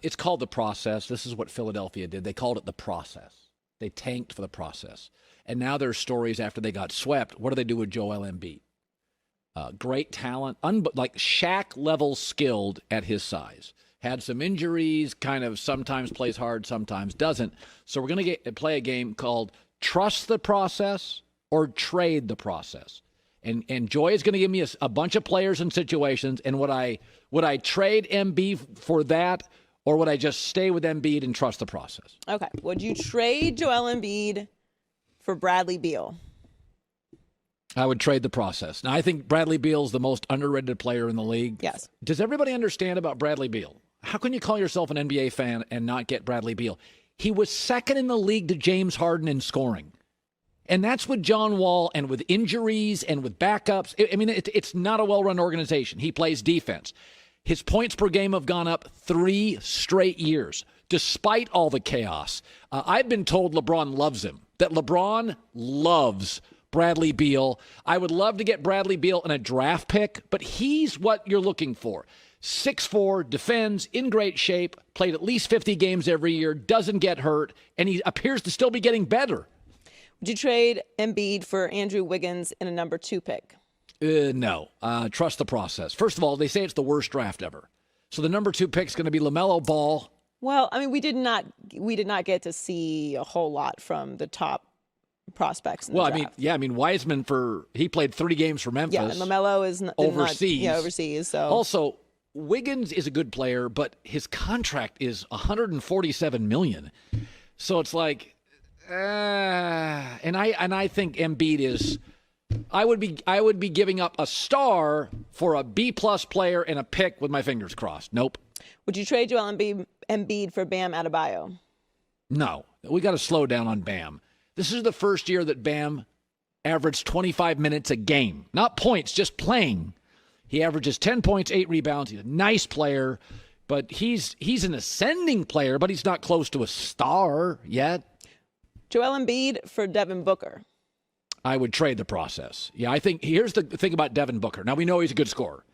it's called the process. This is what Philadelphia did. They called it the process. They tanked for the process. And now there's stories after they got swept. What do they do with Joel Embiid? Great talent, like Shaq-level skilled at his size. Had some injuries, kind of sometimes plays hard, sometimes doesn't. So we're going to play a game called Trust the Process or Trade the Process. And Joy is going to give me a bunch of players and situations. And would I trade Embiid for that, or would I just stay with Embiid and trust the process? Okay. Would you trade Joel Embiid for Bradley Beal? I would trade the process. Now, I think Bradley Beal is the most underrated player in the league. Yes. Does everybody understand about Bradley Beal? How can you call yourself an NBA fan and not get Bradley Beal? He was second in the league to James Harden in scoring. And that's with John Wall and with injuries and with backups. I mean, it's not a well-run organization. He plays defense. His points per game have gone up 3 straight years, despite all the chaos. I've been told LeBron loves him, that LeBron loves Bradley Beal. I would love to get Bradley Beal in a draft pick, but he's what you're looking for. 6'4", defends, in great shape, played at least 50 games every year, doesn't get hurt, and he appears to still be getting better. Would you trade Embiid for Andrew Wiggins in a number 2 pick? No. Trust the process. First of all, they say it's the worst draft ever. So the number 2 pick is going to be LaMelo Ball. Well, I mean, we did not get to see a whole lot from the top prospects in the draft. Wiseman he played 30 games for Memphis. Yeah, and LaMelo is overseas. Overseas. So also, Wiggins is a good player, but his contract is $147 million. So it's like, and I think Embiid is. I would be giving up a star for a B+ player and a pick with my fingers crossed. Nope. Would you trade Joel Embiid for Bam Adebayo? No, we got to slow down on Bam. This is the first year that Bam averaged 25 minutes a game. Not points, just playing. He averages 10 points, 8 rebounds. He's a nice player, but he's an ascending player, but he's not close to a star yet. Joel Embiid for Devin Booker. I would trade the process. Yeah, I think here's the thing about Devin Booker. Now, we know he's a good scorer.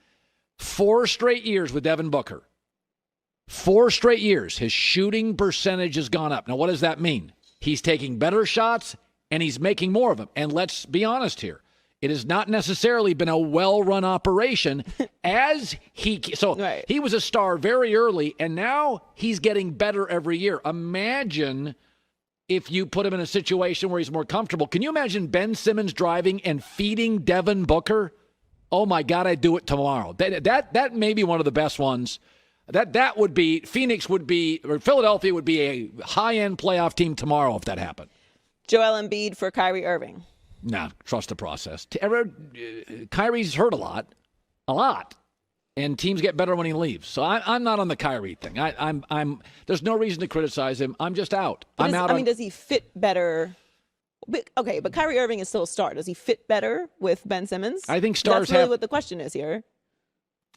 4 straight years with Devin Booker. 4 straight years, his shooting percentage has gone up. Now, what does that mean? He's taking better shots, and he's making more of them. And let's be honest here. It has not necessarily been a well-run operation He was a star very early, and now he's getting better every year. Imagine if you put him in a situation where he's more comfortable. Can you imagine Ben Simmons driving and feeding Devin Booker? Oh, my God, I'd do it tomorrow. That may be one of the best ones. That would be, Philadelphia would be a high-end playoff team tomorrow if that happened. Joel Embiid for Kyrie Irving. Nah, trust the process. Kyrie's hurt a lot, and teams get better when he leaves. So I'm not on the Kyrie thing. There's no reason to criticize him. I'm just out. Does he fit better? But Kyrie Irving is still a star. Does he fit better with Ben Simmons? I think stars That's really what the question is here.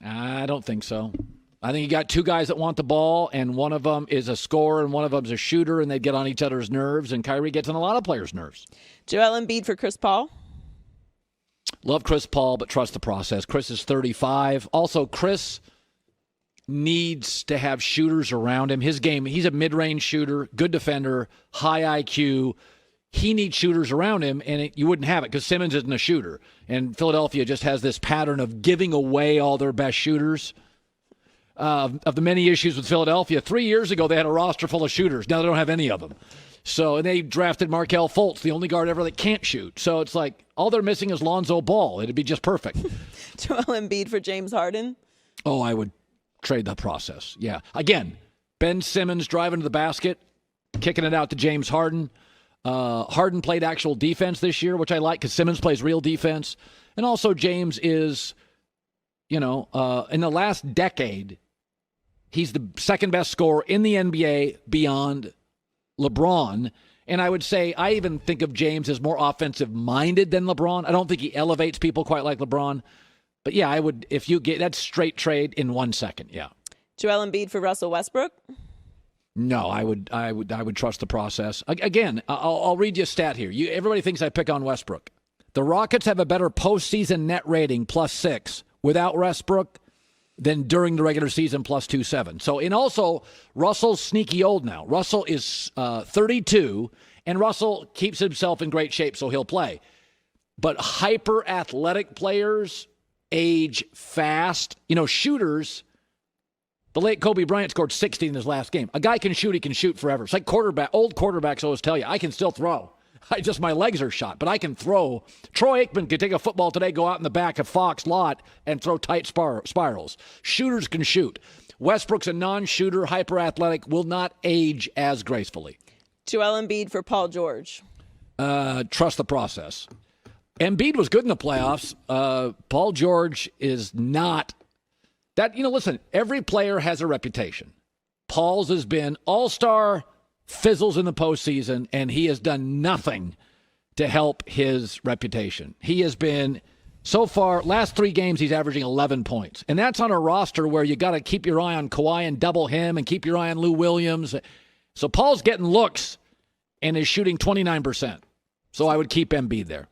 I don't think so. I think you got 2 guys that want the ball, and one of them is a scorer and one of them is a shooter, and they get on each other's nerves, and Kyrie gets on a lot of players' nerves. Joel Embiid for Chris Paul. Love Chris Paul, but trust the process. Chris is 35. Also, Chris needs to have shooters around him. His game, he's a mid-range shooter, good defender, high IQ. He needs shooters around him, and you wouldn't have it because Simmons isn't a shooter. And Philadelphia just has this pattern of giving away all their best shooters. Of the many issues with Philadelphia, 3 years ago they had a roster full of shooters. Now they don't have any of them. So, and they drafted Markelle Fultz, the only guard ever that can't shoot. So it's like all they're missing is Lonzo Ball. It'd be just perfect. Joel Embiid for James Harden. Oh, I would trade the process. Yeah. Again, Ben Simmons driving to the basket, kicking it out to James Harden. Harden played actual defense this year, which I like because Simmons plays real defense. And also James is, in the last decade, he's the second best scorer in the NBA beyond LeBron. And I would say I even think of James as more offensive-minded than LeBron. I don't think he elevates people quite like LeBron. But, yeah, I would, if you get that straight trade in 1 second, yeah. Joel Embiid for Russell Westbrook? No, I would trust the process. Again, I'll read you a stat here. Everybody thinks I pick on Westbrook. The Rockets have a better postseason net rating, +6, without Westbrook than during the regular season plus 2.7. So, and also, Russell's sneaky old now. Russell is 32, and Russell keeps himself in great shape, so he'll play. But hyper-athletic players age fast. You know, shooters, the late Kobe Bryant scored 60 in his last game. A guy can shoot, he can shoot forever. It's like old quarterbacks always tell you, I can still throw. My legs are shot, but I can throw. Troy Aikman could take a football today, go out in the back of Fox lot, and throw tight spirals. Shooters can shoot. Westbrook's a non-shooter, hyper-athletic, will not age as gracefully. Joel Embiid for Paul George. Trust the process. Embiid was good in the playoffs. Paul George is not. That, listen, every player has a reputation. Paul's has been all-star, fizzles in the postseason, and he has done nothing to help his reputation. He has been, so far, last 3 games, he's averaging 11 points. And that's on a roster where you got to keep your eye on Kawhi and double him and keep your eye on Lou Williams. So Paul's getting looks and is shooting 29%. So I would keep Embiid there.